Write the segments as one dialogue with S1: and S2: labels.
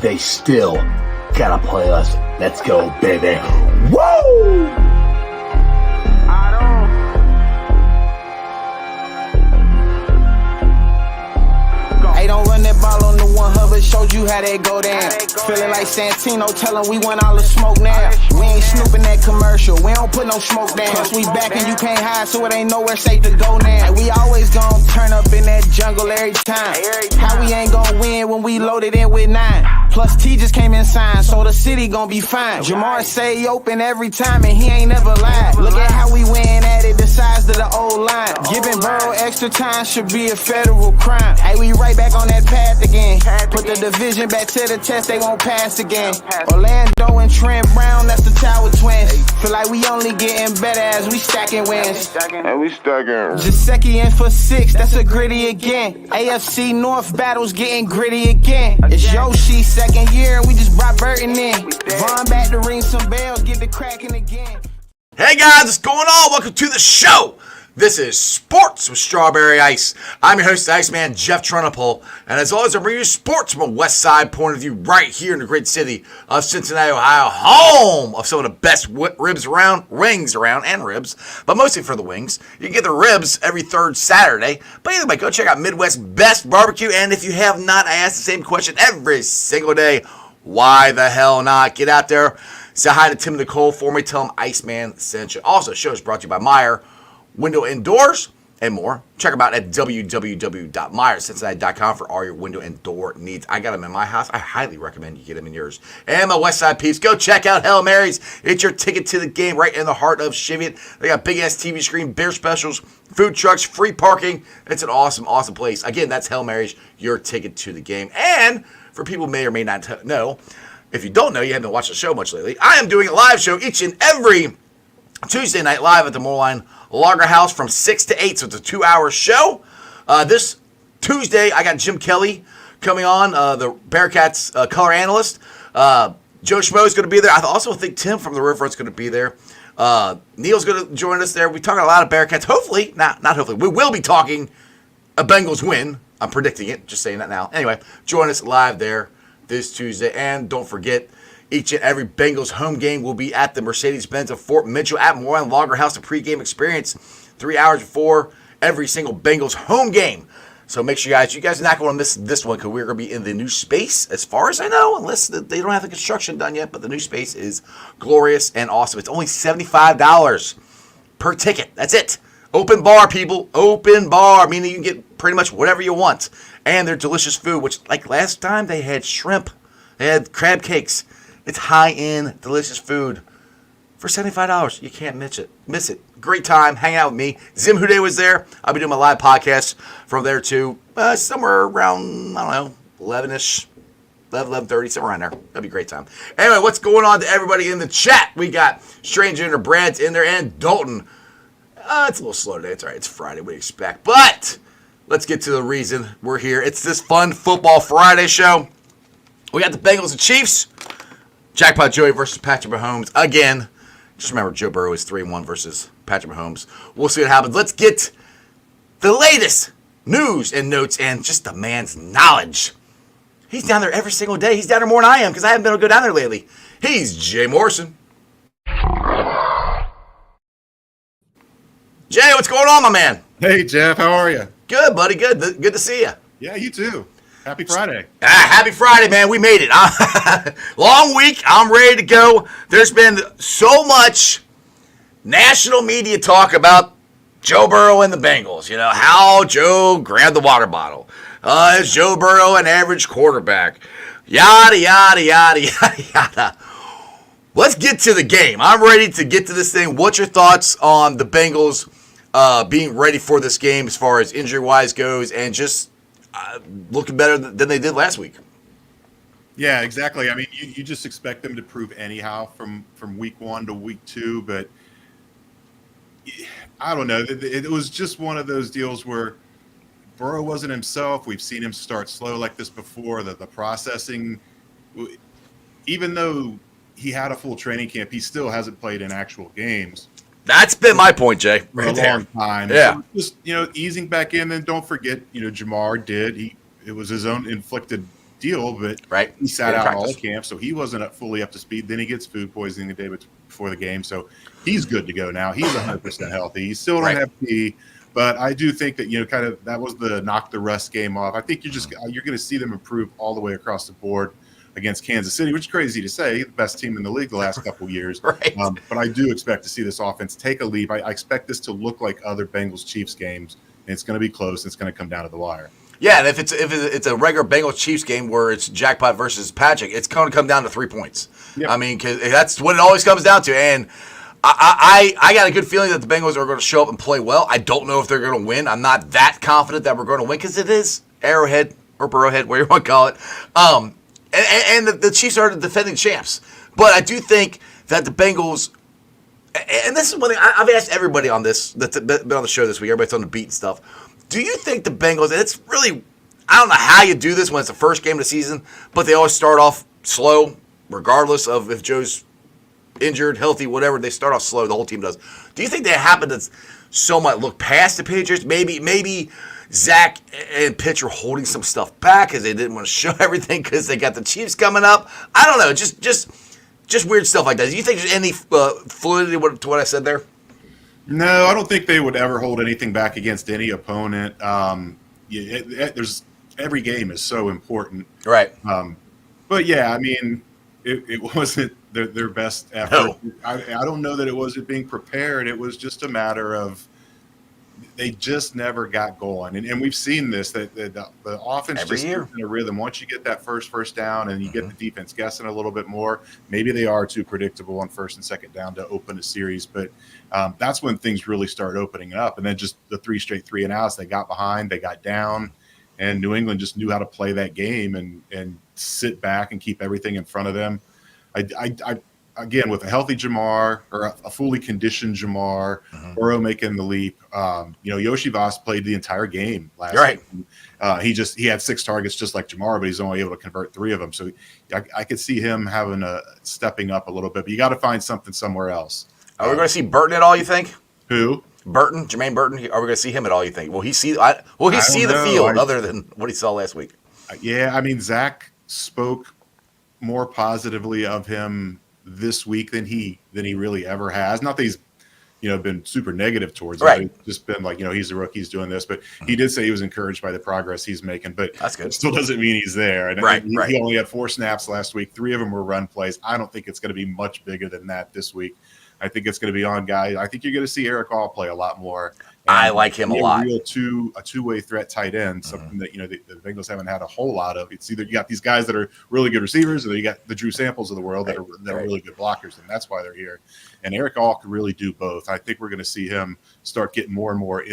S1: they still gotta play us. Let's go, baby. Woo!
S2: Hey, don't run that ball on the one Hubbard, showed you how that go down. Feeling like Santino, tell him we want all the smoke now. We ain't snooping that commercial, we don't put no smoke down. Plus we back and you can't hide, so it ain't nowhere safe to go now. And we always gon' turn up in that jungle every time. How we ain't gon' win when we loaded in with 9? Plus T just came in signed, so the city gon' be fine. Jamar say he open every time and he ain't never lied. Look at how we win at it, the size of the old line. Giving Burrow extra time should be a federal crime. Hey, we right back on that path again. Put the division back to the test, they won't pass again. Orlando and Trent Brown, that's the Tower Twins. Feel like we only getting better as we stacking wins.
S3: And we stacking.
S2: Jaceki in for 6, that's a gritty again. AFC North battles getting gritty again. It's Yoshi second year, and we just brought Burton in. Vaughn back to ring some bells, get the cracking again.
S4: Hey guys, what's going on? Welcome to the show. This is Sports with Strawberry Ice. I'm your host, the Iceman, Jeff Trunapole. And as always, I'm bringing you sports from a West Side point of view right here in the great city of Cincinnati, Ohio, home of some of the best wings around, and ribs, but mostly for the wings. You can get the ribs every third Saturday. But either way, go check out Midwest's best barbecue. And if you have not, I ask the same question every single day. Why the hell not? Get out there. Say hi to Tim and Nicole for me. Tell them Iceman sent you. Also, the show is brought to you by Meyer Window and Doors and more. Check them out at www.meyercincinnati.com for all your window and door needs. I got them in my house. I highly recommend you get them in yours. And my West Side peeps, go check out Hail Mary's. It's your ticket to the game right in the heart of Cheviot. They got big-ass TV screen, beer specials, food trucks, free parking. It's an awesome, awesome place. Again, that's Hail Mary's, your ticket to the game. And for people who may or may not know, if you don't know, you haven't watched the show much lately, I am doing a live show each and every Tuesday night live at the Moorline Lager House from 6 to 8, so it's a 2-hour show. This Tuesday, I got Jim Kelly coming on, the Bearcats color analyst. Joe Schmo's going to be there. I also think Tim from the Riverfront's going to be there. Neil's going to join us there. We're talking a lot of Bearcats. Hopefully, not hopefully, we will be talking a Bengals win. I'm predicting it, just saying that now. Anyway, join us live there this Tuesday. And don't forget, each and every Bengals home game will be at the Mercedes-Benz of Fort Mitchell at Moorline Lager House, a pregame experience 3 hours before every single Bengals home game. So make sure you guys are not going to miss this one because we're going to be in the new space, as far as I know, unless they don't have the construction done yet. But the new space is glorious and awesome. It's only $75 per ticket. That's it. Open bar, people. Open bar, meaning you can get pretty much whatever you want. And their delicious food, which, like last time, they had shrimp. They had crab cakes. It's high-end, delicious food for $75. You can't miss it. Great time hanging out with me. Zim Hude was there. I'll be doing my live podcast from there, too. Somewhere around, 11-ish, 11:30, somewhere around there. That'll be a great time. Anyway, what's going on to everybody in the chat? We got Stranger in there, Brad's in there, and Dalton. It's a little slow today. It's all right. It's Friday. What do you expect? But let's get to the reason we're here. It's this fun Football Friday show. We got the Bengals and Chiefs. Jackpot Joey versus Patrick Mahomes again. Just remember, Joe Burrow is 3-1 versus Patrick Mahomes. We'll see what happens. Let's get the latest news and notes and just the man's knowledge. He's down there every single day. He's down there more than I am because I haven't been able to go down there lately. He's Jay Morrison. Jay, what's going on, my man?
S5: Hey, Jeff. How are you?
S4: Good, buddy. Good. Good to see you.
S5: Yeah, you too. Happy Friday.
S4: Happy Friday, man. We made it. Long week. I'm ready to go. There's been so much national media talk about Joe Burrow and the Bengals. You know, how Joe grabbed the water bottle. Is Joe Burrow an average quarterback? Yada, yada, yada, yada, yada. Let's get to the game. I'm ready to get to this thing. What's your thoughts on the Bengals being ready for this game as far as injury-wise goes and just looking better than they did last week?
S5: Yeah, exactly. I mean, you just expect them to prove anyhow from week 1 to week 2, but I don't know. It was just one of those deals where Burrow wasn't himself. We've seen him start slow like this before. The processing, even though he had a full training camp, he still hasn't played in actual games.
S4: That's been my point, Jay.
S5: For a long time.
S4: Yeah.
S5: So just, easing back in. And don't forget, Jamar did. It was his own inflicted deal, but
S4: right.
S5: he sat
S4: In
S5: out
S4: practice.
S5: all camp, so he wasn't fully up to speed. Then he gets food poisoning the day before the game, so he's good to go now. He's 100% healthy. He still don't have P, but I do think that kind of that was the knock the rust game off. I think you're going to see them improve all the way across the board against Kansas City, which is crazy to say, the best team in the league the last couple of years.
S4: Right.
S5: But I do expect to see this offense take a leap. I expect this to look like other Bengals-Chiefs games, and it's going to be close. It's going to come down to the wire.
S4: Yeah, and if it's a regular Bengals-Chiefs game where it's jackpot versus Patrick, it's going to come down to 3 points. Yep. I mean, because that's what it always comes down to. And I got a good feeling that the Bengals are going to show up and play well. I don't know if they're going to win. I'm not that confident that we're going to win because it is Arrowhead or Burrowhead, whatever you want to call it. And the Chiefs are the defending champs. But I do think that the Bengals, and this is one thing, I've asked everybody on this that's been on the show this week, everybody's on the beat and stuff. Do you think the Bengals, and it's really, I don't know how you do this when it's the first game of the season, but they always start off slow, regardless of if Joe's injured, healthy, whatever, they start off slow, the whole team does. Do you think they happen to somewhat look past the Patriots? Maybe Zach and Pitch are holding some stuff back because they didn't want to show everything because they got the Chiefs coming up. I don't know, just weird stuff like that. Do you think there's any fluidity to what I said there?
S5: No, I don't think they would ever hold anything back against any opponent. There's every game is so important,
S4: right?
S5: But yeah, I mean, it wasn't their best effort. No. I don't know that it wasn't being prepared. It was just a matter of they just never got going, and we've seen this that the offense
S4: every
S5: just
S4: year
S5: gets in a rhythm. Once you get that first down and you get the defense guessing a little bit more, maybe they are too predictable on first and second down to open a series, but that's when things really start opening up. And then just the 3 straight 3-and-outs, they got behind, they got down, and New England just knew how to play that game and sit back and keep everything in front of them. Again, with a healthy Jamar or a fully conditioned Jamar, Burrow making the leap. Yoshi Voss played the entire game last week. He had 6 targets just like Jamar, but he's only able to convert 3 of them. So I could see him stepping up a little bit, but you got to find something somewhere else.
S4: Are we going to see Burton at all, you think?
S5: Who?
S4: Burton, Jermaine Burton. Are we going to see him at all, you think? Will he see the field other than what he saw last week?
S5: Yeah, I mean, Zach spoke more positively of him this week than he really ever has. Not that he's been super negative towards him. It's just been like, he's a rookie, he's doing this, but he did say he was encouraged by the progress he's making, but
S4: that's good.
S5: It still doesn't mean he's there. And he only had 4 snaps last week. 3 of them were run plays. I don't think it's going to be much bigger than that this week. I think it's going to be on guys. I think you're going to see Eric Hall play a lot more.
S4: I like him a lot.
S5: A two-way threat tight end, something that the Bengals haven't had a whole lot of. It's either you got these guys that are really good receivers, or you got the Drew Samples of the world that are really good blockers, and that's why they're here. And Eric Hall can really do both. I think we're going to see him start getting more and more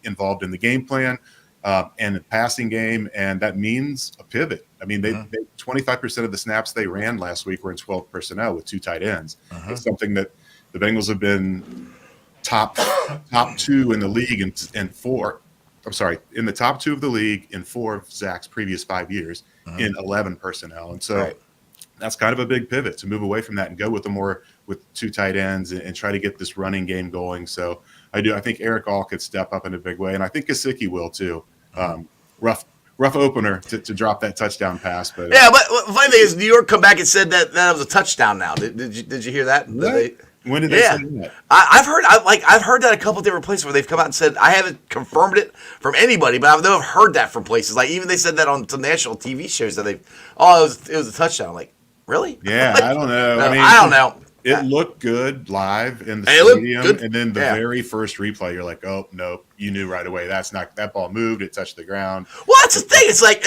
S5: involved in the game plan and the passing game, and that means a pivot. I mean, they 25% of the snaps they ran last week were in 12 personnel with 2 tight ends. It's something that the Bengals have been top 2 in the league in the top 2 of the league in 4 of Zach's previous 5 years in 11 personnel. And so that's kind of a big pivot to move away from that and go with 2 tight ends and try to get this running game going. So I think Eric Hall could step up in a big way, and I think Gesicki will too. Rough opener to drop that touchdown pass, but
S4: but the funny thing is, New York come back and said that was a touchdown. Now, did you hear that?
S5: When did they say that?
S4: I've heard that a couple different places where they've come out and said, I haven't confirmed it from anybody, but I've heard that from places. Like even they said that on some national TV shows that it was a touchdown. I'm like, really?
S5: Yeah, I don't know.
S4: I don't know.
S5: It looked good live in the stadium, and then the very first replay, you're like, oh no, you knew right away that ball moved, it touched the ground.
S4: Well, that's the thing. It's like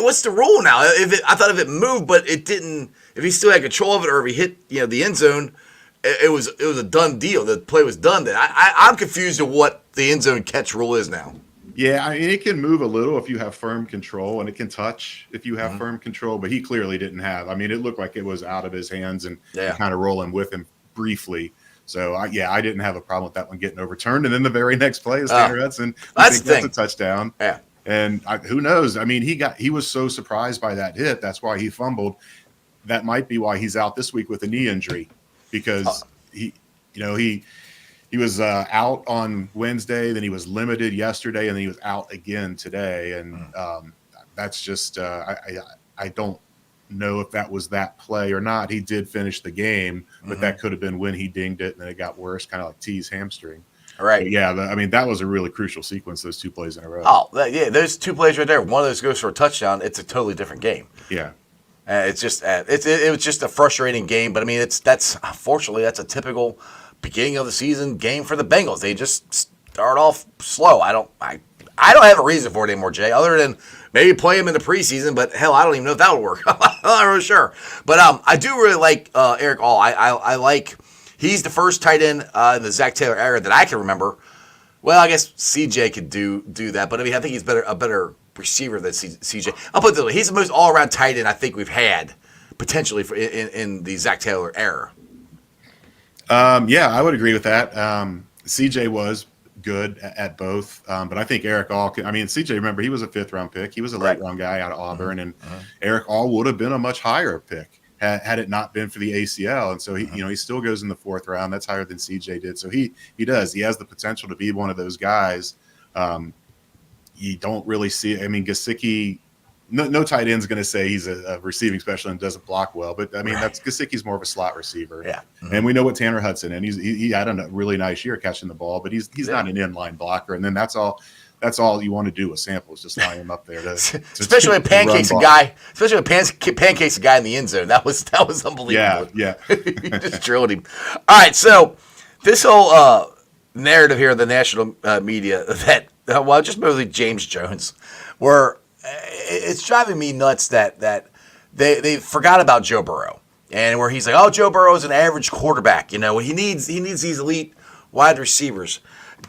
S4: what's the rule now? I thought if it moved, but it didn't. If he still had control of it, or if he hit the end zone. It was a done deal. The play was done. Then I'm confused at what the end zone catch rule is now.
S5: Yeah, I mean, it can move a little if you have firm control, and it can touch if you have firm control. But he clearly didn't have. I mean, it looked like it was out of his hands and kind of rolling with him briefly. So I didn't have a problem with that one getting overturned. And then the very next play is Tanner Hudson.
S4: That's
S5: a touchdown.
S4: Yeah.
S5: And who knows? I mean, he was so surprised by that hit. That's why he fumbled. That might be why he's out this week with a knee injury. Because he was out on Wednesday, then he was limited yesterday, and then he was out again today. And that's just I don't know if that was that play or not. He did finish the game, but that could have been when he dinged it and then it got worse, kind of like T's hamstring.
S4: All right.
S5: But yeah, I mean, that was a really crucial sequence, those 2 plays in a row.
S4: Oh, yeah, those 2 plays right there. One of those goes for a touchdown. It's a totally different game.
S5: Yeah.
S4: It's just it was just a frustrating game, but I mean that's unfortunately that's a typical beginning of the season game for the Bengals. They just start off slow. I don't have a reason for it anymore, Jay, other than maybe play him in the preseason. But hell, I don't even know if that would work. I'm not really sure. But I do really like Eric All. I like he's the first tight end in the Zach Taylor era that I can remember. Well, I guess CJ could do that, but I mean I think he's a better receiver than CJ. I'll put it this way: he's the most all-around tight end I think we've had potentially in the Zach Taylor era.
S5: Yeah, I would agree with that. CJ was good at both, but I think Eric All. CJ, remember he was a 5th-round pick. He was a late-round guy out of Auburn, and Eric All would have been a much higher pick had it not been for the ACL. And so he still goes in the 4th round. That's higher than CJ did. So he does. He has the potential to be one of those guys. You don't really see. I mean, Gesicki. No tight end's going to say he's a receiving specialist and doesn't block well, but I mean that's Gesicki's more of a slot receiver.
S4: Yeah,
S5: and we know what Tanner Hudson, and he had a really nice year catching the ball, but he's not an inline blocker. And then that's all you want to do with Sample is just line him up there
S4: especially when pancakes a guy, pancakes a guy in the end zone. That was unbelievable.
S5: Yeah.
S4: You just drilled him. All right, so this whole narrative here in the national media that just mostly James Jones, where it's driving me nuts that they forgot about Joe Burrow, and where he's like, oh, Joe Burrow is an average quarterback. He needs these elite wide receivers.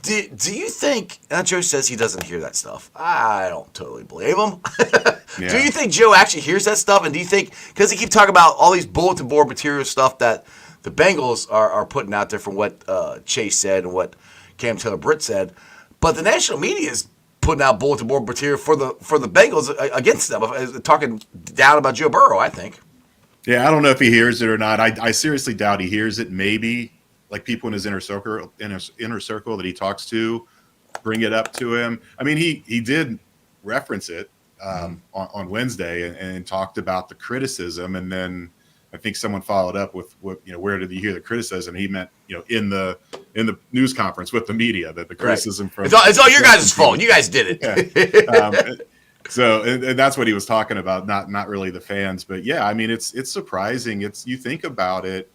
S4: Do you think? Joe says he doesn't hear that stuff. I don't totally believe him. Yeah. Do you think Joe actually hears that stuff? And do you think because he keep talking about all these bulletin board material stuff that the Bengals are putting out there from what Chase said and what Cam Taylor-Britt said, but the national media is putting out bulletin board material for the Bengals against them, talking down about Joe Burrow, I think.
S5: Yeah, I don't know if he hears it or not. I seriously doubt he hears it. Maybe like people in his inner circle that he talks to bring it up to him. I mean, he did reference it on Wednesday and talked about the criticism, and then I think someone followed up with where did you hear the criticism? He meant in the news conference with the media that the criticism from
S4: it's all your guys' fault. You guys did it.
S5: Yeah. So and that's what he was talking about, not really the fans, but yeah, I mean it's surprising. You think about it,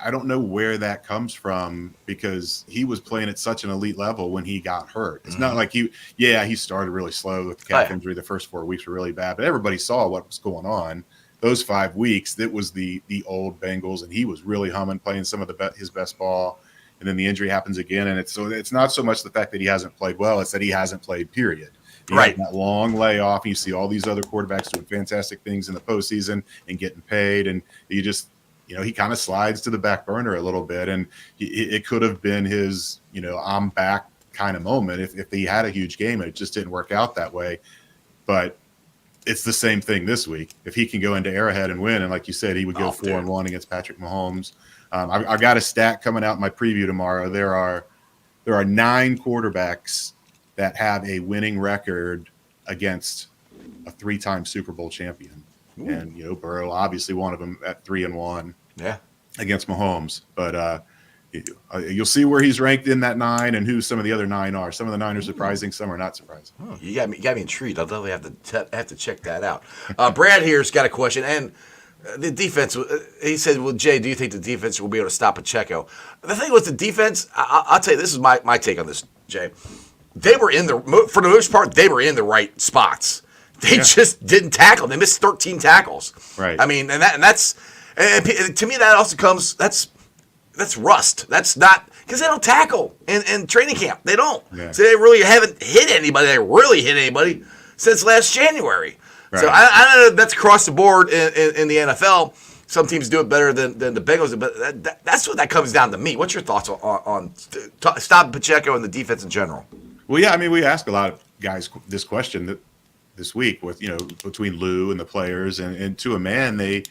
S5: I don't know where that comes from because he was playing at such an elite level when he got hurt. It's not like he started really slow with the calf injury. The first 4 weeks were really bad, but everybody saw what was going on. Those 5 weeks, that was the old Bengals, and he was really humming, playing some of his best ball. And then the injury happens again, and it's not so much the fact that he hasn't played well; it's that he hasn't played. Period. Right. That long layoff, and you see all these other quarterbacks doing fantastic things in the postseason and getting paid, and you just he kind of slides to the back burner a little bit, and it could have been his I'm back kind of moment if he had a huge game, and it just didn't work out that way, but. It's the same thing this week. If he can go into Arrowhead and win, and like you said, he would go 4-1 against Patrick Mahomes. I've got a stat coming out in my preview tomorrow. There are 9 quarterbacks that have a winning record against a 3-time Super Bowl champion, and Burrow obviously one of them at 3-1. Yeah, against Mahomes, but. You'll see where he's ranked in that 9 and who some of the other 9 are. Some of the 9 are surprising, some are not surprising.
S4: Oh, you got me intrigued. I'll definitely have to check that out. Brad here's got a question, and the defense. He said, "Well, Jay, do you think the defense will be able to stop Pacheco?" The thing with the defense, I'll tell you, this is my take on this, Jay. They were for the most part, they were in the right spots. They just didn't tackle. They missed 13 tackles. Right. I mean, and that's to me that also comes That's rust. That's not because they don't tackle in training camp. They don't. Yeah. So they really haven't hit anybody. They really hit anybody since last January. Right. So I don't know if that's across the board in the NFL. Some teams do it better than the Bengals, but that's what that comes down to me. What's your thoughts on stopping Pacheco and the defense in general?
S5: Well, yeah, I mean, we ask a lot of guys this question this week with between Lou and the players, and to a man, they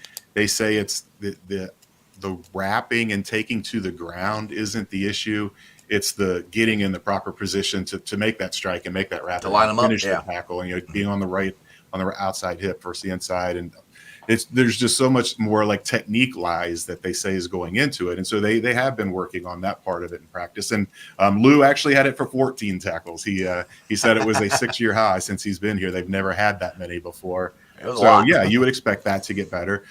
S5: say it's the wrapping and taking to the ground isn't the issue. It's the getting in the proper position to make that strike and make that wrap.
S4: To line them up,
S5: finish the tackle, and being on the right outside hip versus the inside, and there's just so much more like technique lies that they say is going into it, and so they have been working on that part of it in practice. And Lou actually had it for 14 tackles. He said it was a 6-year high since he's been here. They've never had that many before. So yeah, you would expect that to get better.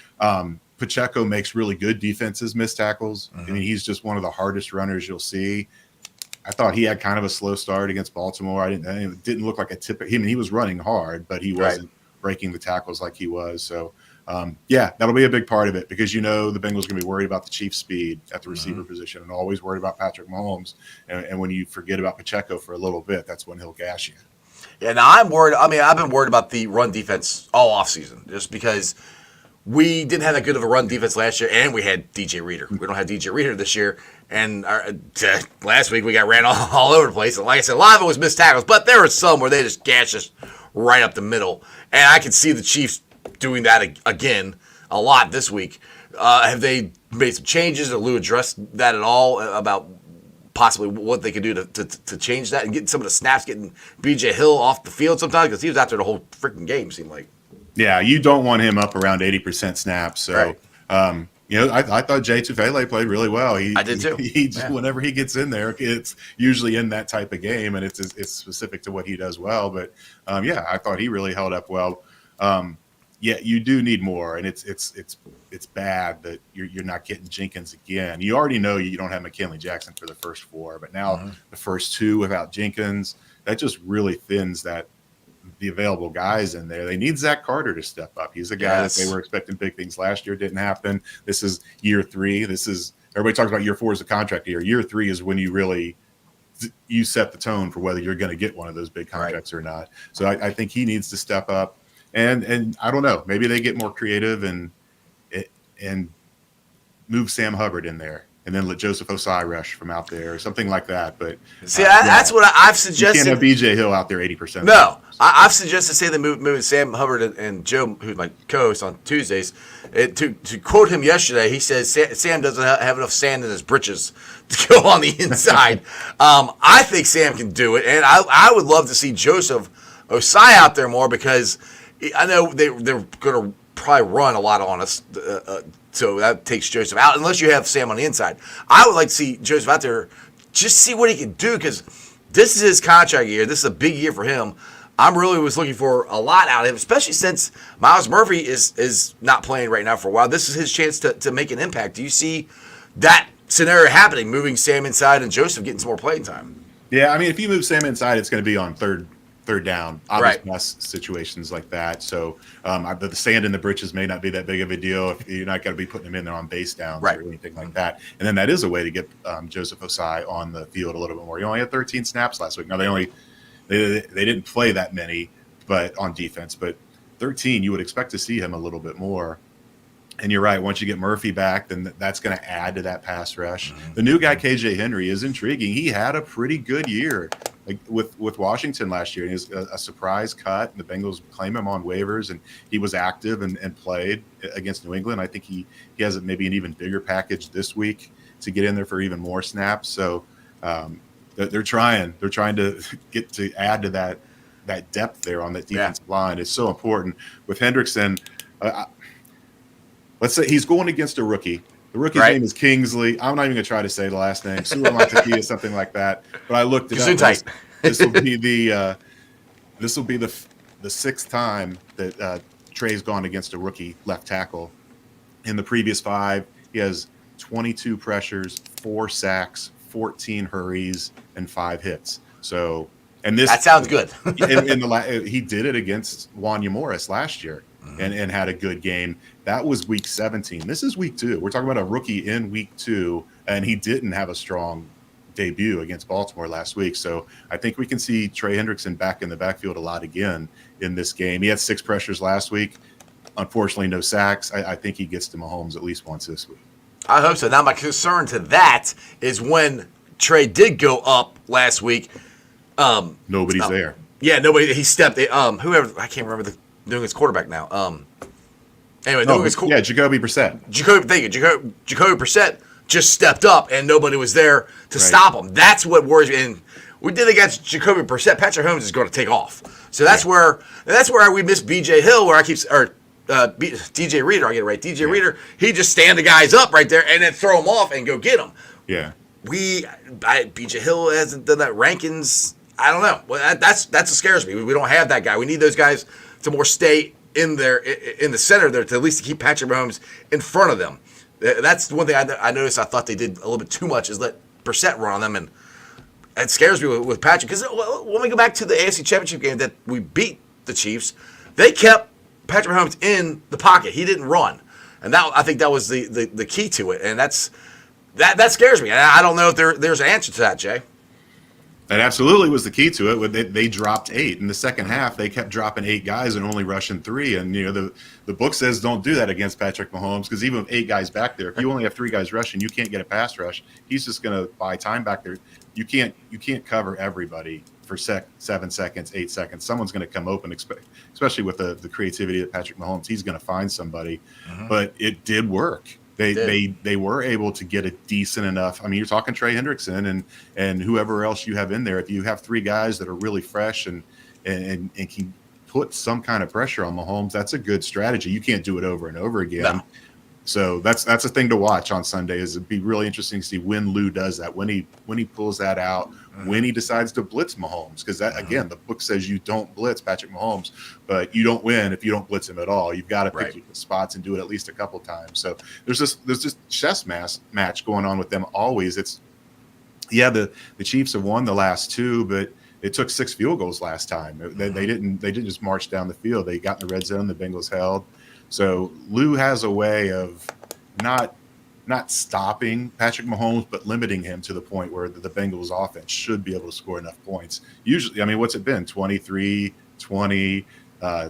S5: Pacheco makes really good defenses miss tackles. I mean, he's just one of the hardest runners you'll see. I thought he had kind of a slow start against Baltimore. It didn't look like a typical. I mean, he was running hard, but he wasn't breaking the tackles like he was. So, yeah, that'll be a big part of it because the Bengals are going to be worried about the Chiefs' speed at the receiver position and always worried about Patrick Mahomes. And when you forget about Pacheco for a little bit, that's when he'll gash you.
S4: Yeah, now I'm worried. I mean, I've been worried about the run defense all offseason just because we didn't have that good of a run defense last year, and we had DJ Reader. We don't have DJ Reader this year, and last week we got ran all over the place. And like I said, a lot of it was missed tackles, but there were some where they just gashed us right up the middle. And I could see the Chiefs doing that again a lot this week. Have they made some changes, or Lou addressed that at all about possibly what they could do to change that and get some of the snaps, getting B.J. Hill off the field sometimes because he was out there the whole freaking game, seemed like. Yeah,
S5: you don't want him up around 80% snaps. So, I thought Jay Tufele played really well.
S4: I did too.
S5: Whenever he gets in there, it's usually in that type of game, and it's specific to what he does well. But I thought he really held up well. You do need more, and it's bad that you're not getting Jenkins again. You already know you don't have McKinley Jackson for the first 4, but now the first 2 without Jenkins, that just really thins the available guys in there. They need Zach Carter to step up. He's a guy that they were expecting big things last year. Didn't happen. This is year 3. Everybody talks about year 4 as a contract year. Year 3 is when you set the tone for whether you're going to get one of those big contracts or not. So I think he needs to step up. And I don't know, maybe they get more creative and move Sam Hubbard in there and then let Joseph Osai rush from out there or something like that. But
S4: see, that's what I've suggested.
S5: You can't have B.J. Hill out there 80%.
S4: No, I've suggested say they moving Sam Hubbard and Joe, who's my co-host on Tuesdays. To quote him yesterday, he says Sam doesn't have enough sand in his britches to go on the inside. I think Sam can do it, and I would love to see Joseph Osai out there more because I know they're going to probably run a lot on us, so that takes Joseph out, unless you have Sam on the inside. I would like to see Joseph out there, just see what he can do, because this is his contract year. This is a big year for him. I'm really was looking for a lot out of him, especially since Myles Murphy is not playing right now for a while. This is his chance to make an impact. Do you see that scenario happening, moving Sam inside and Joseph getting some more playing time?
S5: Yeah, I mean, if you move Sam inside, it's going to be on third down, obvious pass situations like that. So the sand in the britches may not be that big of a deal if you're not going to be putting him in there on base downs or anything like that. And then that is a way to get Joseph Osai on the field a little bit more. He only had 13 snaps last week. Now they didn't play that many, but on defense, but 13 you would expect to see him a little bit more. And you're right. Once you get Murphy back, then that's going to add to that pass rush. The new guy, KJ Henry, is intriguing. He had a pretty good year with Washington last year. He was a surprise cut, and the Bengals claim him on waivers, and he was active and played against New England. I think he has maybe an even bigger package this week to get in there for even more snaps. So they're trying to get to add to that depth there on that defensive line. It's so important with Hendrickson. Let's say he's going against a rookie. The rookie's name is Kingsley. I'm not even going to try to say the last name. Suamatakia, something like that. But I looked it up. This will be the 6th time that Trey's gone against a rookie left tackle. In the previous 5, he has 22 pressures, 4 sacks, 14 hurries, and 5 hits. So, and that
S4: sounds good.
S5: He did it against Wanya Morris last year. And had a good game. That was week 17. This is week 2. We're talking about a rookie in week 2, and he didn't have a strong debut against Baltimore last week. So I think we can see Trey Hendrickson back in the backfield a lot again in this game. He had 6 pressures last week. Unfortunately, no sacks. I think he gets to Mahomes at least once this week.
S4: I hope so. Now, my concern to that is when Trey did go up last week.
S5: Nobody's there.
S4: Yeah, nobody. He stepped. Whoever, I can't remember the New England's quarterback now. Anyway,
S5: Jacoby Brissett.
S4: Jacoby Brissett just stepped up, and nobody was there to stop him. That's what worries me. And we did against Jacoby Brissett. Patrick Mahomes is going to take off. So that's where we miss B.J. Hill, where I keep DJ Reader. I get it right. DJ Reader. He just stand the guys up right there and then throw them off and go get them.
S5: Yeah.
S4: B.J. Hill hasn't done that. Rankins, I don't know. Well, that's what scares me. We don't have that guy. We need those guys to more stay in the center there to at least keep Patrick Mahomes in front of them. That's the one thing I noticed. I thought they did a little bit too much is let Brissett run on them, and it scares me with Patrick because when we go back to the AFC Championship game that we beat the Chiefs, they kept Patrick Mahomes in the pocket. He didn't run, and I think that was the key to it, and that scares me. And I don't know if there's an answer to that, Jay.
S5: That absolutely was the key to it. They dropped 8 in the second half. They kept dropping 8 guys and only rushing 3. And the book says don't do that against Patrick Mahomes because even with 8 guys back there, if you only have 3 guys rushing, you can't get a pass rush. He's just going to buy time back there. You can't cover everybody for 7 seconds, 8 seconds. Someone's going to come open, especially with the creativity of Patrick Mahomes. He's going to find somebody. But it did work. They were able to get a decent enough. I mean, you're talking Trey Hendrickson and whoever else you have in there. If you have 3 guys that are really fresh and can put some kind of pressure on Mahomes, that's a good strategy. You can't do it over and over again.
S4: No.
S5: So that's a thing to watch on Sunday. It'd be really interesting to see when Lou does that, when he pulls that out, when he decides to blitz Mahomes. Because that again, the book says you don't blitz Patrick Mahomes, but you don't win if you don't blitz him at all. You've got to pick your spots and do it at least a couple times. So there's this chess match going on with them always. The Chiefs have won the last 2, but it took 6 field goals last time. They didn't just march down the field. They got in the red zone. The Bengals held. So Lou has a way of not stopping Patrick Mahomes, but limiting him to the point where the Bengals offense should be able to score enough points. Usually, I mean, what's it been? 23, 20,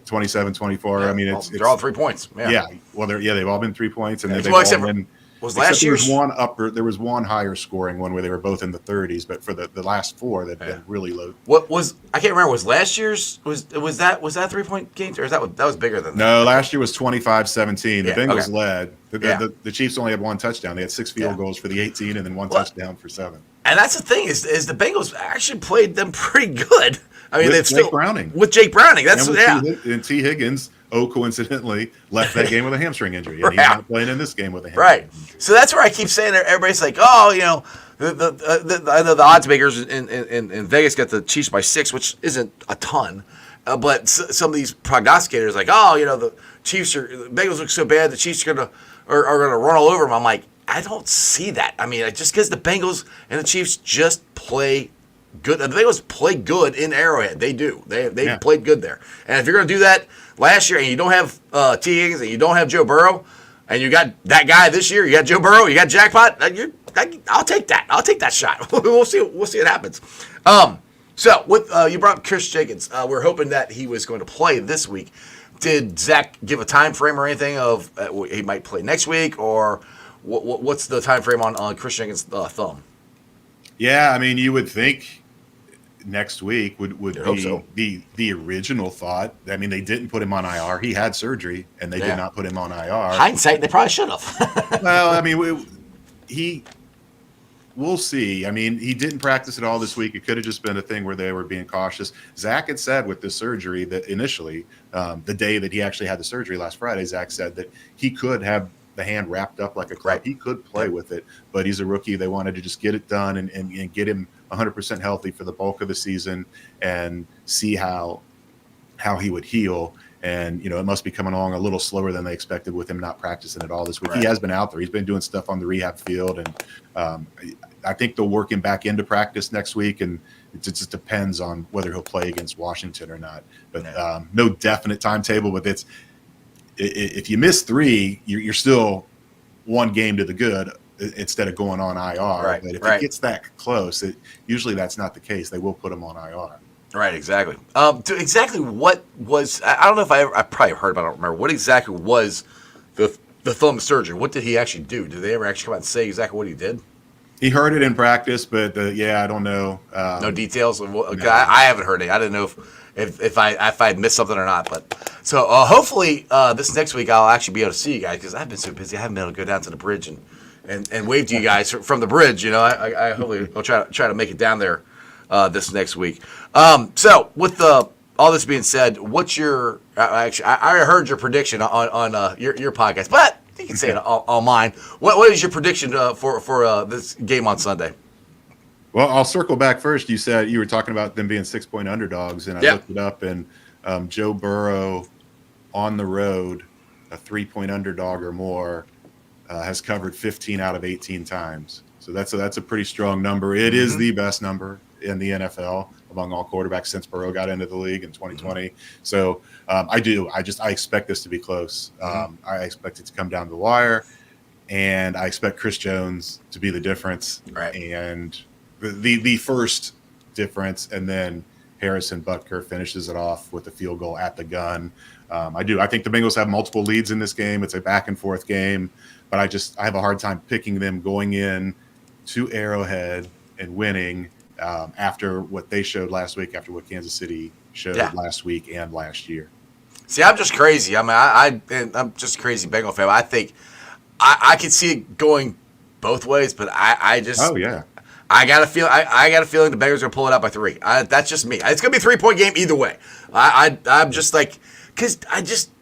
S5: 27, 24.
S4: Yeah,
S5: I mean,
S4: they're all 3 points.
S5: Yeah. Well, they've all been 3 points, and they've
S4: except
S5: all been.
S4: Was last year's
S5: there was one higher scoring one where they were both in the 30s, but for the last 4 they've been really low.
S4: What was I can't remember. Was last year's was that 3-point game or is that was bigger than that?
S5: No, last year was 25-17. The Bengals led. The Chiefs only had 1 touchdown. They had 6 field goals for the 18 and then 1 touchdown for 7.
S4: And that's the thing is the Bengals actually played them pretty good. I mean,
S5: with Jake Browning.
S4: With Jake Browning. That's
S5: and T. Higgins. Coincidentally, left that game with a hamstring injury, and he's not playing in this game with a hamstring injury.
S4: So that's where I keep saying everybody's like, oh, I know the odds makers in Vegas got the Chiefs by 6, which isn't a ton, but some of these prognosticators like, oh, the Bengals look so bad, the Chiefs are gonna run all over them. I'm like, I don't see that. I mean, just because the Bengals and the Chiefs just play good. The Bengals play good in Arrowhead. They do. They played good there. And if you're going to do that last year and you don't have T. Higgins and you don't have Joe Burrow and you got that guy this year, you got Joe Burrow, you got jackpot, I'll take that. I'll take that shot. We'll see what happens. So with you brought up Chris Jenkins. We're hoping that he was going to play this week. Did Zach give a time frame or anything of he might play next week, or what's the time frame on Chris Jenkins' thumb?
S5: Yeah, I mean, you would think next week would be the original thought. I mean, they didn't put him on IR. He had surgery, and they did not put him on IR.
S4: Hindsight, they probably should have.
S5: Well, I mean, we'll see. I mean, he didn't practice at all this week. It could have just been a thing where they were being cautious. Zach had said with this surgery that initially, the day that he actually had the surgery last Friday, Zach said that he could have the hand wrapped up like a club. He could play with it, but he's a rookie. They wanted to just get it done and get him 100% healthy for the bulk of the season and see how he would heal. And, it must be coming along a little slower than they expected with him not practicing at all this week. Right. He has been out there. He's been doing stuff on the rehab field. And I think they'll work him back into practice next week. And it just depends on whether he'll play against Washington or not. But no definite timetable. But if you miss 3, you're still 1 game to the good instead of going on IR.
S4: Right.
S5: But if it gets that close, usually that's not the case. They will put him on IR.
S4: Right, exactly. Exactly what was – I don't know if I probably heard, but I don't remember. What exactly was the thumb surgery? What did he actually do? Did they ever actually come out and say exactly what he did?
S5: He heard it in practice, but, I don't know.
S4: No details? I haven't heard it. I didn't know if I had missed something or not. But so hopefully this next week I'll actually be able to see you guys because I've been so busy. I haven't been able to go down to the bridge and wave to you guys from the bridge. I hopefully will try to make it down there this next week. So with all this being said, what's your actually? I heard your prediction on your podcast, but you can say it on mine. What is your prediction for this game on Sunday?
S5: Well, I'll circle back first. You said you were talking about them being 6-point underdogs, and I looked it up, and Joe Burrow on the road, a 3-point underdog or more, has covered 15 out of 18 times. So that's a pretty strong number. It is the best number in the NFL among all quarterbacks since Burrow got into the league in 2020. So I expect this to be close. I expect it to come down the wire, and I expect Chris Jones to be the difference.
S4: Right.
S5: And the first difference, and then Harrison Butker finishes it off with a field goal at the gun. I think the Bengals have multiple leads in this game. It's a back and forth game, but I have a hard time picking them going in to Arrowhead and winning after what they showed last week, after what Kansas City showed last week and last year. See,
S4: I'm just crazy. I mean, I'm just a crazy Bengal fan. I think I could see it going both ways, but I just I got a feeling the Bengals are gonna pull it out by 3. That's just me. It's gonna be a 3-point game either way. I'm just like, because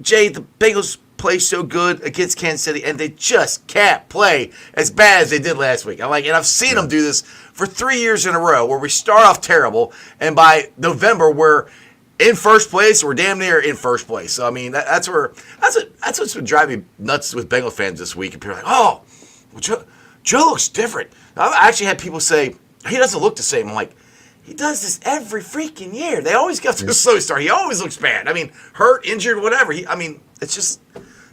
S4: Jay, the Bengals play so good against Kansas City, and they just can't play as bad as they did last week. And I've seen them do this for 3 years in a row, where we start off terrible, and by November we're in first place. We're damn near in first place. So I mean, that's what's been driving me nuts with Bengal fans this week. And people are like, oh, well, Joe looks different. I've actually had people say he doesn't look the same. I'm like, he does this every freaking year. They always get to a slow start. He always looks bad. I mean, hurt, injured, whatever. It's just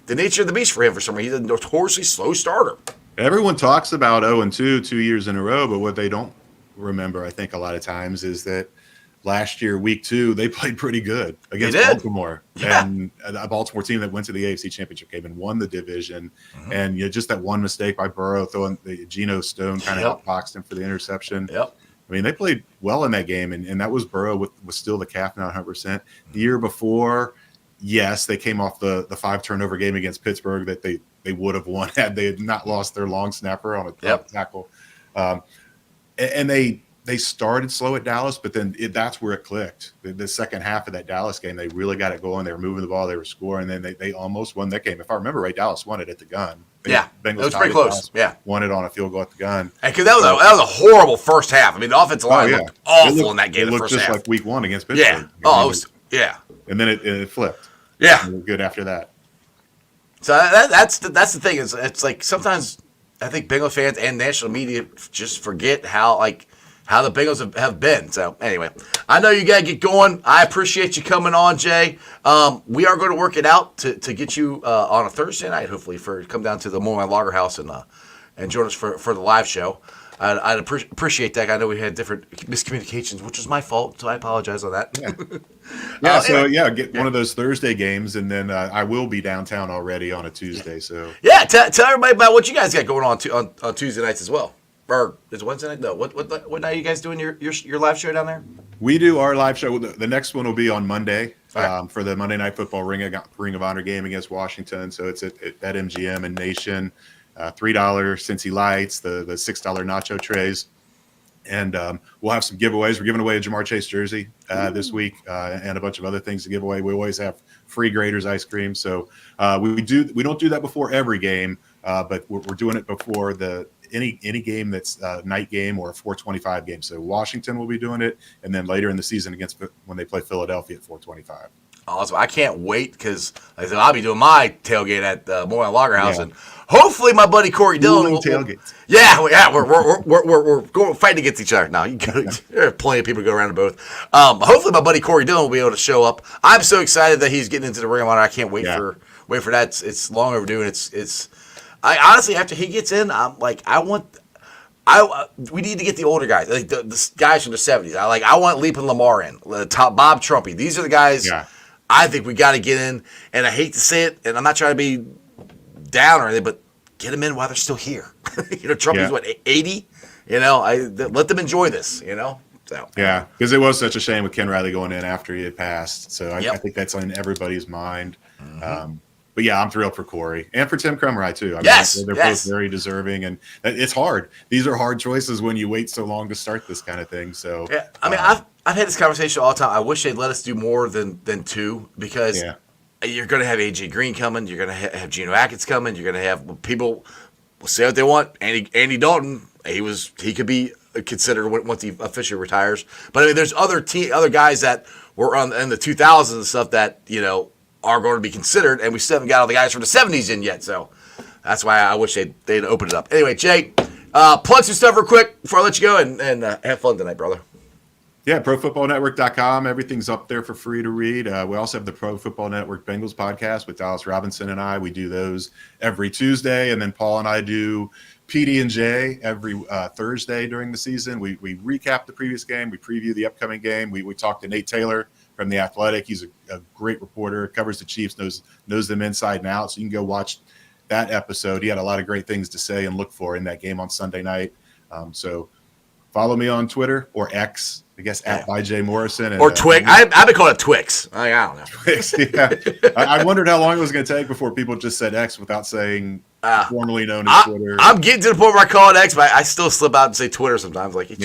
S4: the nature of the beast for him for some reason. He's a notoriously slow starter.
S5: Everyone talks about 0-2 2 years in a row, but what they don't remember, I think, a lot of times is that last year, week 2, they played pretty good against Baltimore.
S4: Yeah.
S5: And a Baltimore team that went to the AFC Championship game and won the division. And just that one mistake by Burrow, throwing the Geno Stone kind of outboxed him for the interception.
S4: Yep.
S5: I mean, they played well in that game, and that was Burrow with still the calf not 100%. The year before, yes, they came off the 5-turnover game against Pittsburgh that they would have won had they not lost their long snapper on a tackle. And they started slow at Dallas, but then that's where it clicked. The second half of that Dallas game, they really got it going. They were moving the ball. They were scoring. Then they almost won that game. If I remember right, Dallas won it at the gun.
S4: Bengals it was pretty close.
S5: Won it on a field goal at the gun.
S4: Because that was a horrible first half. I mean, the offensive line looked awful in that game.
S5: It
S4: the
S5: looked
S4: first
S5: just
S4: half.
S5: like week 1 against Pittsburgh.
S4: Yeah.
S5: And then it flipped.
S4: Yeah.
S5: They were good after that.
S4: So that's the thing. It's like sometimes I think Bengal fans and national media just forget how the Bengals have been. So anyway, I know you got to get going. I appreciate you coming on, Jay. We are going to work it out to get you on a Thursday night, hopefully, come down to the Moorline Lager House and join us for the live show. I'd appreciate that. I know we had different miscommunications, which was my fault, so I apologize on that.
S5: Get one of those Thursday games, and then I will be downtown already on a Tuesday. So
S4: tell everybody about what you guys got going on Tuesday nights as well. Or is it Wednesday night? No. What night are you guys doing your live show down there?
S5: We do our live show. The next one will be on Monday
S4: right.
S5: For the Monday Night Football Ring of Honor game against Washington. So it's at MGM and Nation. $3 Cincy Lights, the $6 nacho trays. And we'll have some giveaways. We're giving away a Jamar Chase jersey this week and a bunch of other things to give away. We always have free Graders ice cream. So we don't do that before every game, but we're doing it before any game that's a night game or a 4:25 game. So Washington will be doing it, and then later in the season when they play Philadelphia at 4:25.
S4: Awesome! I can't wait because I'll be doing my tailgate at Moorline Lager House, and hopefully my buddy Corey Dillon will
S5: tailgates.
S4: We're going fighting against each other now. There are plenty of people to go around to both. Hopefully my buddy Corey Dillon will be able to show up. I'm so excited that he's getting into the Ring of Honor. I can't wait for that. It's long overdue, and it's. I honestly, after he gets in, I'm like, we need to get the older guys, like the guys from the 70s. I want Leap and Lamar in, Bob Trumpy. These are the guys I think we got to get in. And I hate to say it, and I'm not trying to be down or anything, but get them in while they're still here. Trumpy's 80. Let them enjoy this. So
S5: because it was such a shame with Ken Riley going in after he had passed. So I think that's on everybody's mind. but yeah, I'm thrilled for Corey and for Tim Krumrie too. I mean,
S4: Yes,
S5: they're
S4: yes.
S5: both very deserving, and it's hard. These are hard choices when you wait so long to start this kind of thing. So
S4: Yeah, I mean, I've had this conversation all the time. I wish they'd let us do more than two because
S5: yeah,
S4: you're going to have AJ Green coming. You're going to have Geno Atkins coming. You're going to have people will say what they want. Andy Dalton, he could be considered once he officially retires. But I mean, there's other guys that were in the 2000s and stuff that are going to be considered, and we still haven't got all the guys from the 70s in yet. So that's why I wish they'd open it up. Anyway, Jay, plug some stuff real quick before I let you go and have fun tonight, brother.
S5: Yeah, ProFootballNetwork.com. Everything's up there for free to read. We also have the Pro Football Network Bengals podcast with Dallas Robinson and I. We do those every Tuesday, and then Paul and I do PD and J every Thursday during the season. We recap the previous game. We preview the upcoming game. We talk to Nate Taylor from The Athletic. He's a great reporter, covers the Chiefs, knows them inside and out. So you can go watch that episode. He had a lot of great things to say and look for in that game on Sunday night. So follow me on Twitter or X, I guess, at by Jay Morrison. And,
S4: or Twix. I've been calling it Twix. I don't know.
S5: Twix, yeah. I wondered how long it was going to take before people just said X without saying formerly known as Twitter.
S4: I'm getting to the point where I call it X, but I still slip out and say Twitter sometimes. Like it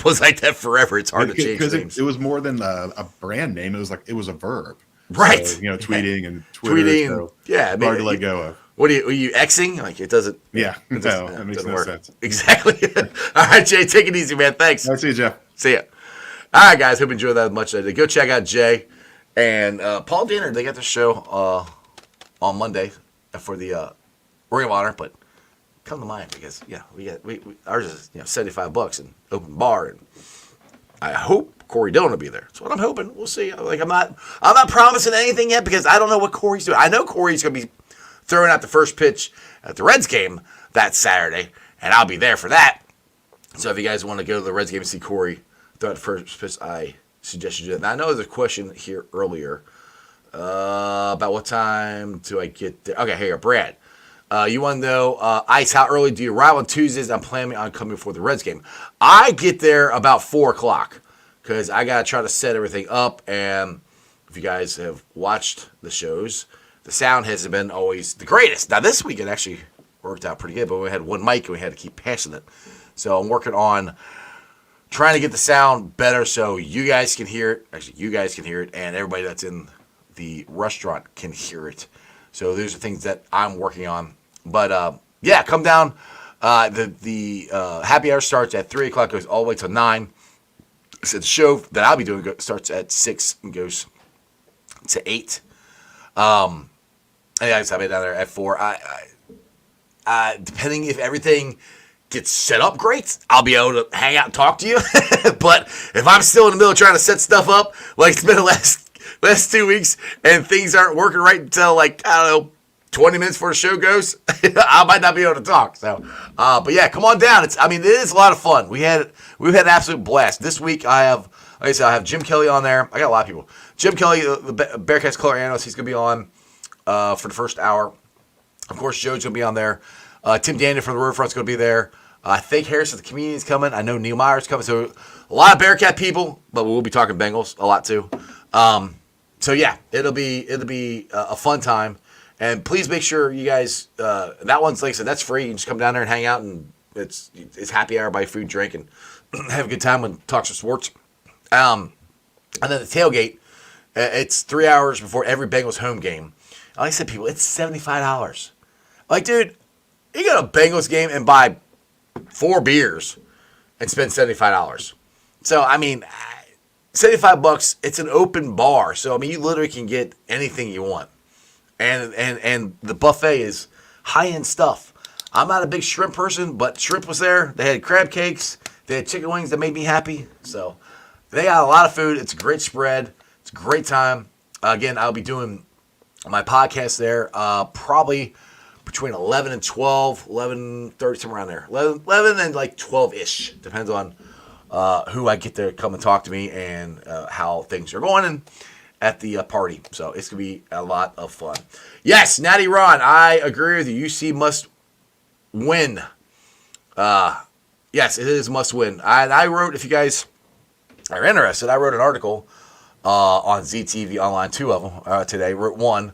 S4: was like that forever. It's hard to change names.
S5: It was more than a brand name. It was a verb.
S4: Right.
S5: So, tweeting and Twitter.
S4: Tweeting.
S5: So
S4: Yeah. I mean,
S5: hard to let go of.
S4: What are you Xing? Like it doesn't.
S5: Yeah. That makes no sense.
S4: Exactly. All right, Jay, take it easy, man. Thanks.
S5: I'll see you, Jeff.
S4: See ya. All right, guys. Hope you enjoyed that as much as I did. Go check out Jay and Paul Danner. They got the show on Monday for the Ring of Honor, but come to mine because ours is $75 and open bar, and I hope Corey Dillon will be there. That's what I'm hoping. We'll see. Like I'm not promising anything yet because I don't know what Corey's doing. I know Corey's gonna be throwing out the first pitch at the Reds game that Saturday, and I'll be there for that. So if you guys want to go to the Reds game and see Corey throw out the first pitch, I suggest you do that. Now I know there's a question here earlier about what time do I get there. Okay, here you go, Brad. You want to know, Ice, how early do you arrive on Tuesdays? I'm planning on coming for the Reds game. I get there about 4 o'clock because I got to try to set everything up. And if you guys have watched the shows, the sound hasn't been always the greatest. Now, this week it actually worked out pretty good, but we had one mic and we had to keep passing it. So I'm working on trying to get the sound better so you guys can hear it. Actually, you guys can hear it, and everybody that's in the restaurant can hear it. So those are things that I'm working on. But, yeah, come down. The happy hour starts at 3 o'clock, goes all the way to 9. So the show that I'll be doing starts at 6 and goes to 8. And I'll be down there at 4. Depending if everything gets set up great, I'll be able to hang out and talk to you. But if I'm still in the middle of trying to set stuff up, like it's been the last 2 weeks, and things aren't working right until, like, I don't know, 20 minutes before the show goes, I might not be able to talk. So, but yeah, come on down. It is a lot of fun. We've had an absolute blast. This week I have Jim Kelly on there. I got a lot of people. Jim Kelly, the Bearcats color analyst, he's going to be on for the first hour. Of course, Joe's going to be on there. Tim Daniel from the Riverfront's going to be there. I think Harris of the comedian's coming. I know Neil Meyer's coming. So a lot of Bearcat people, but we'll be talking Bengals a lot too. So yeah, it'll be a fun time. And please make sure you guys, that one's, like I said, that's free. You can just come down there and hang out, and it's happy hour, buy food, drink, and have a good time and talk some sports. And then the tailgate, it's 3 hours before every Bengals home game. Like I said, people, it's $75. Like, dude, you go to a Bengals game and buy 4 beers and spend $75. So, I mean, $75, it's an open bar. So, I mean, you literally can get anything you want. And the buffet is high-end stuff. I'm not a big shrimp person, but shrimp was there. They had crab cakes. They had chicken wings that made me happy. So they got a lot of food. It's a great spread. It's a great time. Again, I'll be doing my podcast there probably between 11 and 12, 11:30, somewhere around there. 11 and like 12-ish. Depends on who I get to come and talk to me and how things are going and at the party. So it's going to be a lot of fun. Yes, Natty Ron, I agree with you. UC must win. Yes, it is must win. I wrote, if you guys are interested, I wrote an article on ZTV Online, 2 of them today. Wrote one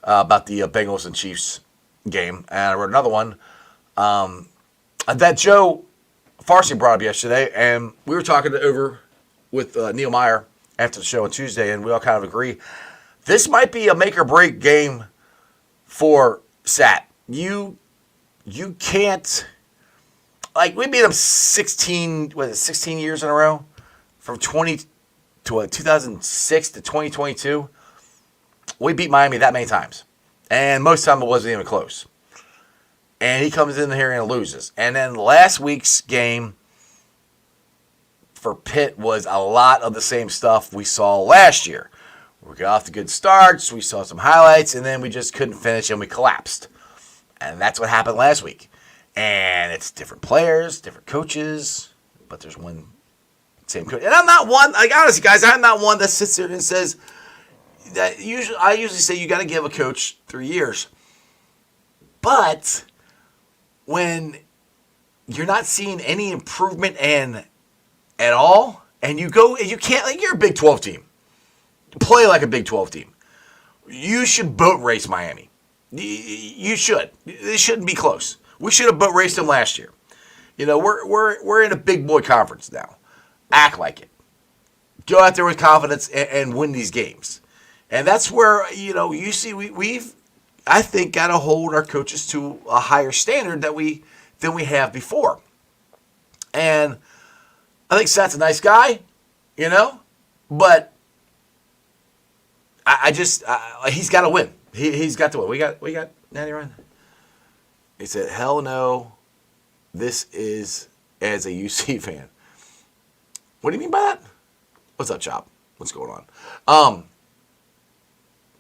S4: about the Bengals and Chiefs game. And I wrote another one that Joe Farsi brought up yesterday. And we were talking over with Neil Meyer after the show on Tuesday, and we all kind of agree. This might be a make or break game for Sat. You can't, like, we beat them 16 years in a row from 2006 to 2022. We beat Miami that many times, and most of the time it wasn't even close. And he comes in here and loses. And then last week's game for Pitt was a lot of the same stuff we saw last year. We got off to good starts, we saw some highlights, and then we just couldn't finish and we collapsed. And that's what happened last week. And it's different players, different coaches, but there's one same coach. And I'm not one, like, honestly, guys, I'm not one that sits there and says that I usually say you got to give a coach 3 years. But when you're not seeing any improvement at all, and you can't, like, you're a Big 12 team. Play like a Big 12 team. You should boat race Miami. You should. It shouldn't be close. We should have boat raced them last year. You know, we're in a big boy conference now. Act like it. Go out there with confidence and win these games. And that's where, you know, you see we've I think got to hold our coaches to a higher standard than we have before. And I think Sat's a nice guy, you know, but he's got to win. He's got to win. We got Natty Ryan. He said, "Hell no, this is as a UC fan." What do you mean by that? What's up, Chop? What's going on?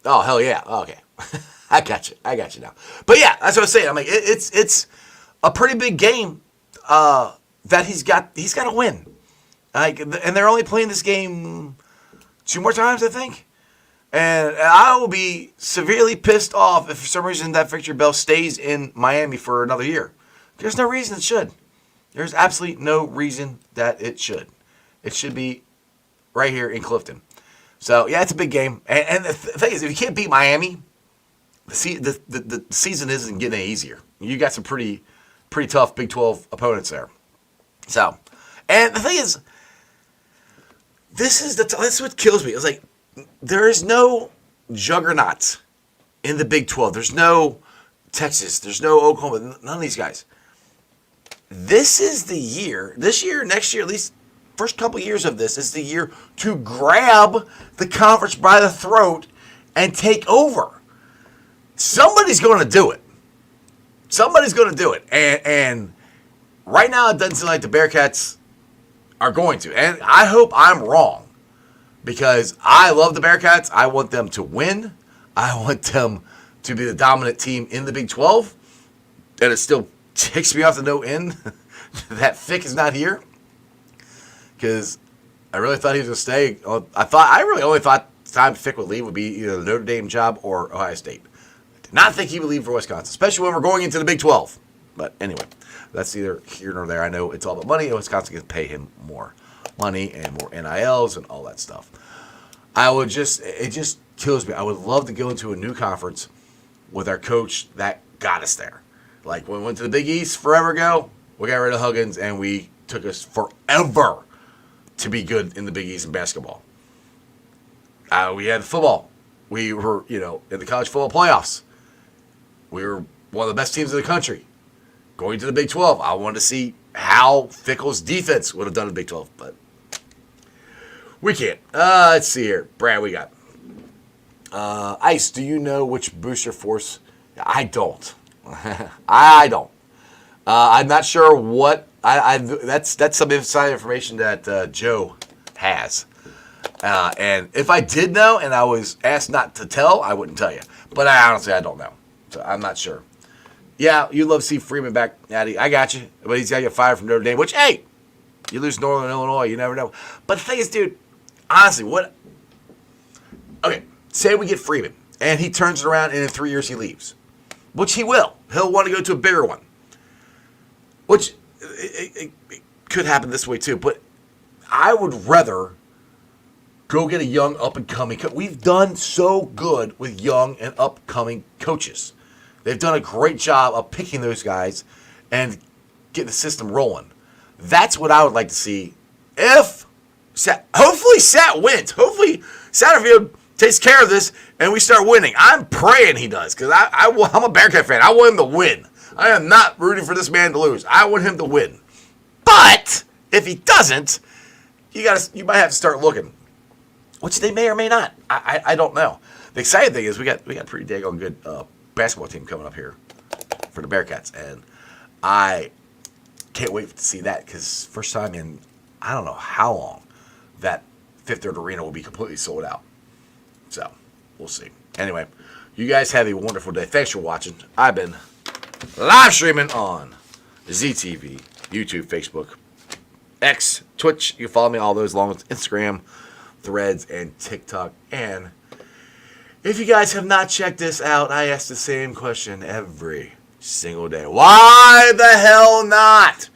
S4: Oh, hell yeah. Oh, okay. I got you now. But yeah, that's what I was saying. I mean, it's a pretty big game that he's got to win. Like, and they're only playing this game 2 more times, I think. And I will be severely pissed off if for some reason that Victor Bell stays in Miami for another year. There's no reason it should. There's absolutely no reason that it should. It should be right here in Clifton. So, yeah, it's a big game. And the thing is, if you can't beat Miami, the season isn't getting any easier. You got some pretty tough Big 12 opponents there. So, and the thing is, this is what kills me. It's like, there is no juggernaut in the Big 12. There's no Texas. There's no Oklahoma. None of these guys. This is the year, next year, at least first couple years of this, is the year to grab the conference by the throat and take over. Somebody's going to do it. Somebody's going to do it. And right now it doesn't seem like the Bearcats are going to. And I hope I'm wrong. Because I love the Bearcats. I want them to win. I want them to be the dominant team in the Big 12. And it still ticks me off to no end that Fick is not here. Because I really thought he was going to stay. I really only thought the time Fick would leave would be either the Notre Dame job or Ohio State. I did not think he would leave for Wisconsin, especially when we're going into the Big 12. But anyway, that's neither here nor there. I know it's all about money, and Wisconsin can pay him more money and more NILs and all that stuff. It just kills me. I would love to go into a new conference with our coach that got us there. Like when we went to the Big East forever ago, we got rid of Huggins and we took us forever to be good in the Big East in basketball. We had football. We were, in the college football playoffs. We were one of the best teams in the country. Going to the Big 12, I wanted to see how Fickle's defense would have done in the Big 12, but we can't. Let's see here. Brad, we got Ice, do you know which booster force? I don't. I don't. I'm not sure what. That's some inside information that Joe has. And if I did know and I was asked not to tell, I wouldn't tell you. But I don't know. So I'm not sure. Yeah, you'd love to see Freeman back, Natty. I got you. But he's got to get fired from Notre Dame, which, hey, you lose Northern Illinois, you never know. But the thing is, dude, honestly, okay, say we get Freeman, and he turns it around, and in 3 years he leaves, which he will. He'll want to go to a bigger one, which it could happen this way too. But I would rather Go get a young up-and-coming coach. We've done so good with young and upcoming coaches. They've done a great job of picking those guys and getting the system rolling. That's what I would like to see. Hopefully Sat wins. Hopefully Satterfield takes care of this and we start winning. I'm praying he does because I'm a Bearcat fan. I want him to win. I am not rooting for this man to lose. I want him to win. But if he doesn't, you might have to start looking, which they may or may not. I don't know. The exciting thing is we got a pretty daggone good basketball team coming up here for the Bearcats, and I can't wait to see that because first time in I don't know how long that Fifth Third Arena will be completely sold out. So we'll see. Anyway, you guys have a wonderful day. Thanks for watching. I've been live streaming on ZTV, YouTube, Facebook, X, Twitch. You can follow me all those along with Instagram, Threads, and TikTok. And if you guys have not checked this out, I ask the same question every single day. Why the hell not?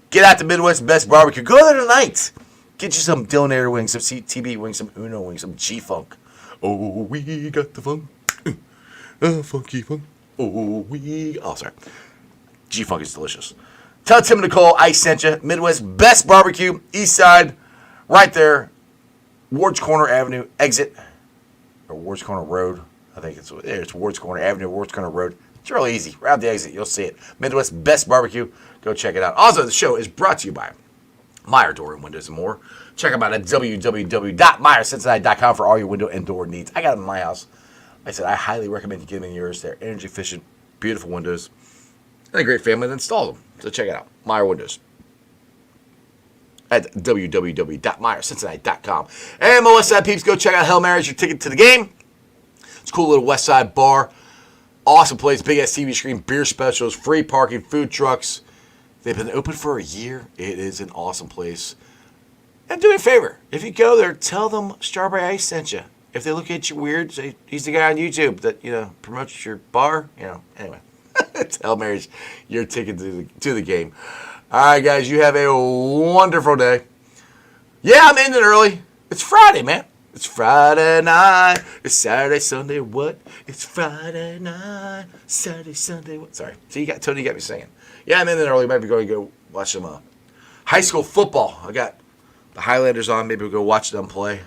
S4: Get out to Midwest Best Barbecue. Go there tonight. Get you some Dillionaire wings, some CTB wings, some Uno wings, some G-Funk. Oh, we got the funk. Funky funk. Oh, sorry. G-Funk is delicious. Tell Tim and Nicole I sent you. Midwest Best Barbecue, East Side, right there. Ward's Corner Avenue exit. Or Ward's Corner Road. I think it's Ward's Corner Avenue, Ward's Corner Road. It's really easy. Right out the exit, you'll see it. Midwest Best Barbecue. Go check it out. Also, the show is brought to you by Meyer Door and Windows and More. Check them out at www.meyercincinnati.com for all your window and door needs. I got them in my house. Like I said, I highly recommend you give them yours. They're energy efficient, beautiful windows, and a great family that installs them. So check it out. Meyer Windows at www.meyercincinnati.com. And my West Side peeps, go check out Hail Mary's, your ticket to the game. It's a cool little West Side bar. Awesome place, big ass TV screen, beer specials, free parking, food trucks. They've been open for a year. It is an awesome place. And do me a favor, if you go there, tell them Strawberry Ice sent you. If they look at you weird, say he's the guy on YouTube that promotes your bar. Anyway, Hail Mary's, your ticket to the game. All right, guys, you have a wonderful day. Yeah, I'm ending early. It's Friday, man. It's Friday night. It's Saturday, Sunday, what? It's Friday night. Saturday, Sunday, what? Sorry. See, Tony got me singing. Yeah, I'm ending early. Might be going to go watch some high school football. I got the Highlanders on. Maybe we'll go watch them play.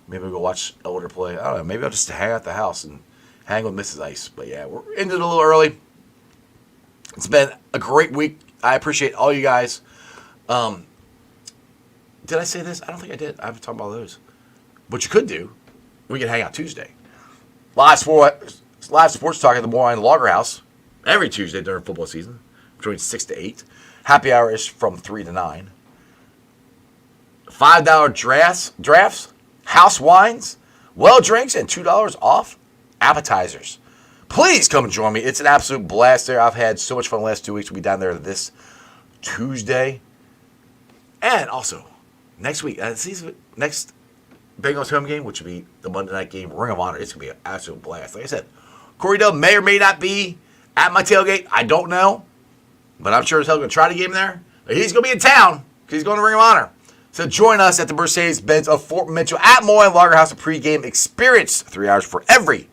S4: Maybe we'll go watch Elder play. I don't know. Maybe I'll just hang out at the house and hang with Mrs. Ice. But yeah, we're ending a little early. It's been a great week. I appreciate all you guys. Did I say this? I don't think I did. I haven't talked about those. What you could do, we could hang out Tuesday. Live sports talk at the Moline Logger House every Tuesday during football season, between 6 to 8. Happy hour is from 3 to 9. $5 drafts, house wines, well drinks, and $2 off appetizers. Please come and join me. It's an absolute blast there. I've had so much fun the last 2 weeks. We'll be down there this Tuesday. And also, next week, next Bengals home game, which will be the Monday night game, Ring of Honor. It's going to be an absolute blast. Like I said, Corey Dub may or may not be at my tailgate. I don't know. But I'm sure as hell going to try to get him there. But he's going to be in town because he's going to Ring of Honor. So join us at the Mercedes-Benz of Fort Mitchell at Moline Lager House, a pregame experience. 3 hours for every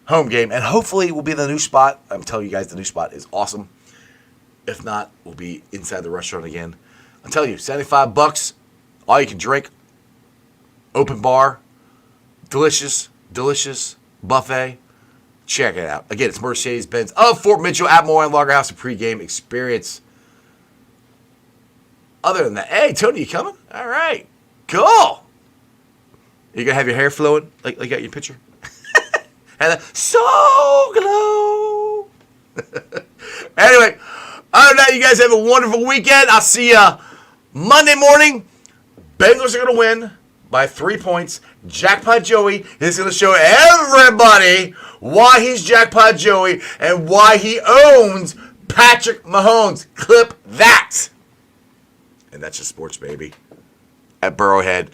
S4: home game. And hopefully it will be the new spot. I'm telling you guys, the new spot is awesome. If not, we'll be inside the restaurant again. I'm telling you, $75, all you can drink, open bar, delicious buffet. Check it out. Again, it's Mercedes-Benz of Fort Mitchell at Moline Lager House, a pregame experience. Other than that, hey, Tony, you coming? All right, cool. You gonna have your hair flowing like got your picture? And so glow. Anyway, other than that, you guys have a wonderful weekend. I'll see you Monday morning. Bengals are gonna win by 3 points. Jackpot Joey is going to show everybody why he's Jackpot Joey and why he owns Patrick Mahomes. Clip that. And that's just sports, baby. At Burrowhead.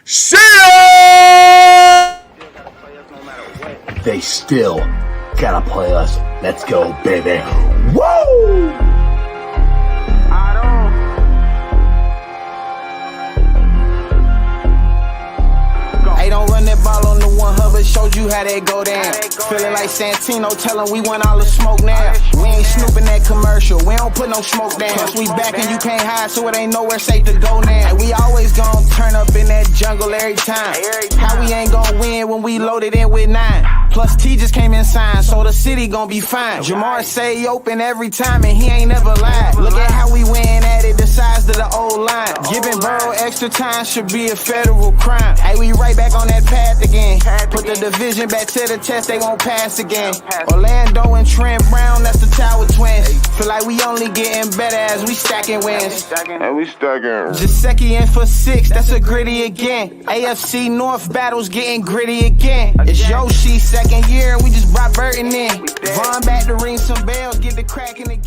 S4: See ya!
S1: They still gotta play us. Let's go, baby. Woo!
S2: you how that go down. Feeling like Santino, tell him we want all the smoke now. We ain't snooping that commercial, we don't put no smoke down. Plus we back and you can't hide, so it ain't nowhere safe to go now. And we always gon' turn up in that jungle every time. How we ain't gon' win when we loaded in with 9? Plus T just came in signed, so the city gon' be fine. Jamar say he open every time and he ain't never lied. Look at how we win at it, the size of the old line. Giving Burrow extra time should be a federal crime. Hey, we right back on that path again. Put the division back to the test, they gon' pass again. Orlando and Trent Brown, that's the Tower Twins. Feel like we only getting better as we stacking wins.
S3: And we stacking.
S2: Jaceki in for 6, that's a gritty again. AFC North battles getting gritty again. It's Yoshi second year, we just brought Burton in. Vaughn back to ring some bells, get the cracking again.